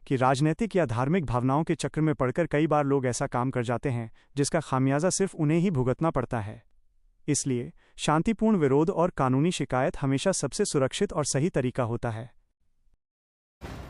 कि राजनीतिक या धार्मिक भावनाओं के चक्र में पड़कर कई बार लोग ऐसा काम कर जाते हैं जिसका खामियाजा सिर्फ उन्हें ही भुगतना पड़ता है। इसलिए शांतिपूर्ण विरोध और कानूनी शिकायत हमेशा सबसे सुरक्षित और सही तरीका होता है।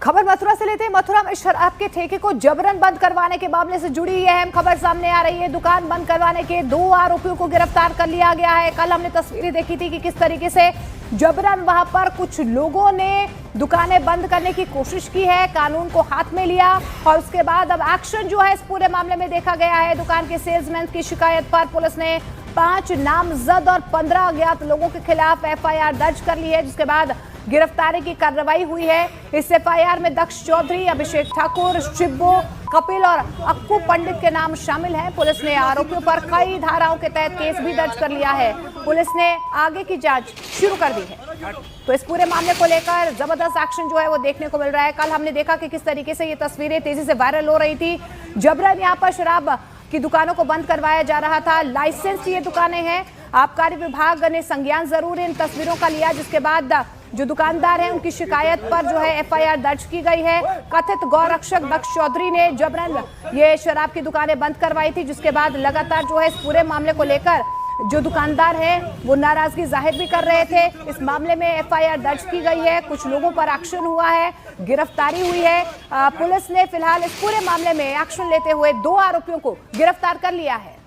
खबर मथुरा से लेते हैं। मथुरा में शराब के ठेके को जबरन बंद करवाने के मामले से जुड़ी यह अहम खबर सामने आ रही है। दुकान बंद करवाने के 2 आरोपियों को गिरफ्तार कर लिया गया है। कल हमने तस्वीरें देखी थी कि किस तरीके से जबरन वहां पर कुछ लोगों ने दुकानें बंद करने की कोशिश की है, कानून को हाथ में लिया और उसके बाद अब एक्शन जो है इस पूरे मामले में देखा गया है। दुकान के सेल्समैन की शिकायत पर पुलिस ने 5 नामजद और 15 अज्ञात लोगों के खिलाफ एफआईआर दर्ज कर ली है, जिसके बाद गिरफ्तारी की कार्रवाई हुई है। इस एफआईआर में दक्ष चौधरी, अभिषेक ठाकुर, शिब्बो, कपिल और अक्कू पंडित के नाम शामिल हैं। पुलिस ने आरोपियों पर कई धाराओं के तहत केस भी दर्ज कर लिया है। पुलिस ने आगे की जांच शुरू कर दी है। तो इस पूरे मामले को लेकर जबरदस्त एक्शन जो है वो देखने को मिल रहा है। कल हमने देखा कि किस तरीके से ये तस्वीरें तेजी से वायरल हो रही थी। जबरन यहाँ पर शराब की दुकानों को बंद करवाया जा रहा था। लाइसेंस ये दुकानें हैं। आबकारी विभाग ने संज्ञान जरूर इन तस्वीरों का लिया, जिसके बाद जो दुकानदार हैं उनकी शिकायत पर जो है एफआईआर दर्ज की गई है। कथित गौरक्षक दक्ष चौधरी ने जबरन ये शराब की दुकानें बंद करवाई थी, जिसके बाद लगातार जो है इस पूरे मामले को लेकर जो दुकानदार हैं वो नाराजगी जाहिर भी कर रहे थे। इस मामले में एफआईआर दर्ज की गई है, कुछ लोगों पर एक्शन हुआ है, गिरफ्तारी हुई है। पुलिस ने फिलहाल इस पूरे मामले में एक्शन लेते हुए 2 आरोपियों को गिरफ्तार कर लिया है।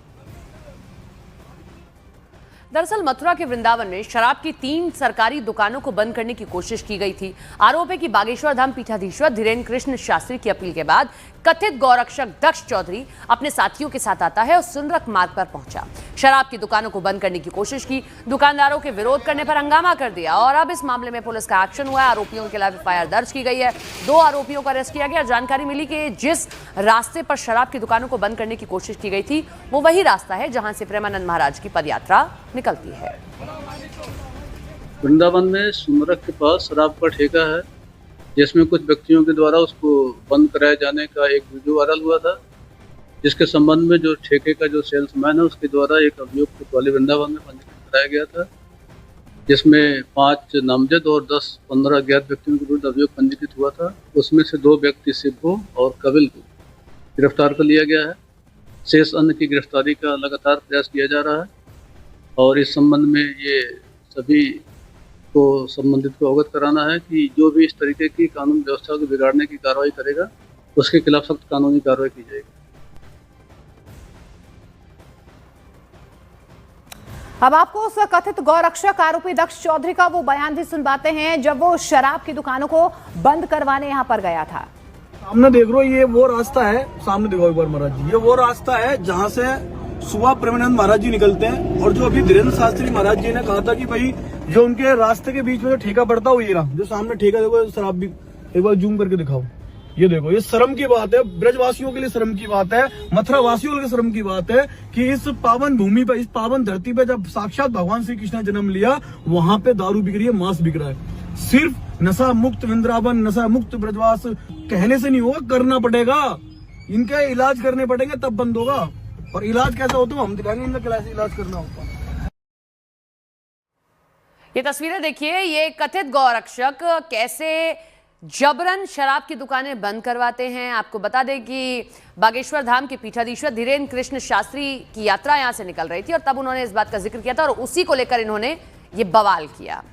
दरअसल मथुरा के वृंदावन में शराब की 3 सरकारी दुकानों को बंद करने की कोशिश की गई थी। आरोप है कि बागेश्वर धाम पीठाधीश्वर धीरेन्द्र कृष्ण शास्त्री की अपील के बाद कथित गौरक्षक दक्ष चौधरी अपने साथियों के साथ आता है और सुनरक मार्ग पर पहुंचा। शराब की दुकानों को बंद करने की कोशिश की, दुकानदारों के विरोध करने पर हंगामा कर दिया और अब इस मामले में पुलिस का एक्शन हुआ है। आरोपियों के खिलाफ एफआईआर दर्ज की गई है। 2 आरोपियों को अरेस्ट किया गया। जानकारी मिली कि जिस रास्ते पर शराब की दुकानों को बंद करने की कोशिश की गई थी वो वही रास्ता है जहां से प्रेमानंद महाराज की पदयात्रा निकलती है। वृंदावन में सुनरक के पास शराब का ठेका है, जिसमें कुछ व्यक्तियों के द्वारा उसको बंद कराए जाने का एक वीडियो वायरल हुआ था, जिसके संबंध में जो ठेके का जो सेल्समैन है उसके द्वारा एक अभियोग कोतवाली वृंदावन में पंजीकृत कराया गया था, जिसमें 5 नामजद और 10-15 अज्ञात व्यक्तियों के विरुद्ध अभियोग पंजीकृत हुआ था। उसमें से 2 व्यक्ति शिब्बो और कपिल को गिरफ्तार कर लिया गया है। शेष अन्य की गिरफ्तारी का लगातार प्रयास किया जा रहा है और इस संबंध में ये सभी को संबंधित को अवगत कराना है कि जो भी इस तरीके की कानून व्यवस्था को बिगाड़ने की कार्रवाई करेगा उसके खिलाफ सख्त कानूनी कार्रवाई की जाएगी। अब आपको उस कथित गौरक्षक आरोपी दक्ष चौधरी का वो बयान भी सुनवाते हैं जब वो शराब की दुकानों को बंद करवाने यहाँ पर गया था। सामने देख लो, ये वो रास्ता है, सामने देखो एक बार महाराज जी, ये वो रास्ता है जहाँ से सुबह प्रेमानंद महाराज जी निकलते हैं और जो अभी धीरेन्द्र शास्त्री महाराज जी ने कहा था कि भाई जो उनके रास्ते के बीच में जो ठेका पड़ता है वो ये रहा, जो सामने ठेका देखो, शराब भी एक बार जूम करके दिखाओ, ये देखो। ये शर्म की बात है, ब्रजवासियों के लिए शर्म की बात है, मथुरा वासियों के लिए शर्म की बात है कि इस पावन भूमि पर, इस पावन धरती पे जब साक्षात भगवान श्री कृष्ण ने जन्म लिया वहां पे दारू बिक रही है, मांस बिक रहा है। सिर्फ नशा मुक्त वृंदावन, नशा मुक्त ब्रजवास कहने से नहीं होगा, करना पड़ेगा। इनके इलाज करने पड़ेंगे तब बंद होगा। और इलाज कैसा होता है हम दिखाएंगे, इनका कैसे इलाज करना होगा। ये तस्वीरें देखिए, ये कथित गौरक्षक कैसे जबरन शराब की दुकानें बंद करवाते हैं। आपको बता दें कि बागेश्वर धाम के पीठाधीश्वर धीरेन्द्र कृष्ण शास्त्री की यात्रा यहां से निकल रही थी और तब उन्होंने इस बात का जिक्र किया था और उसी को लेकर इन्होंने ये बवाल किया।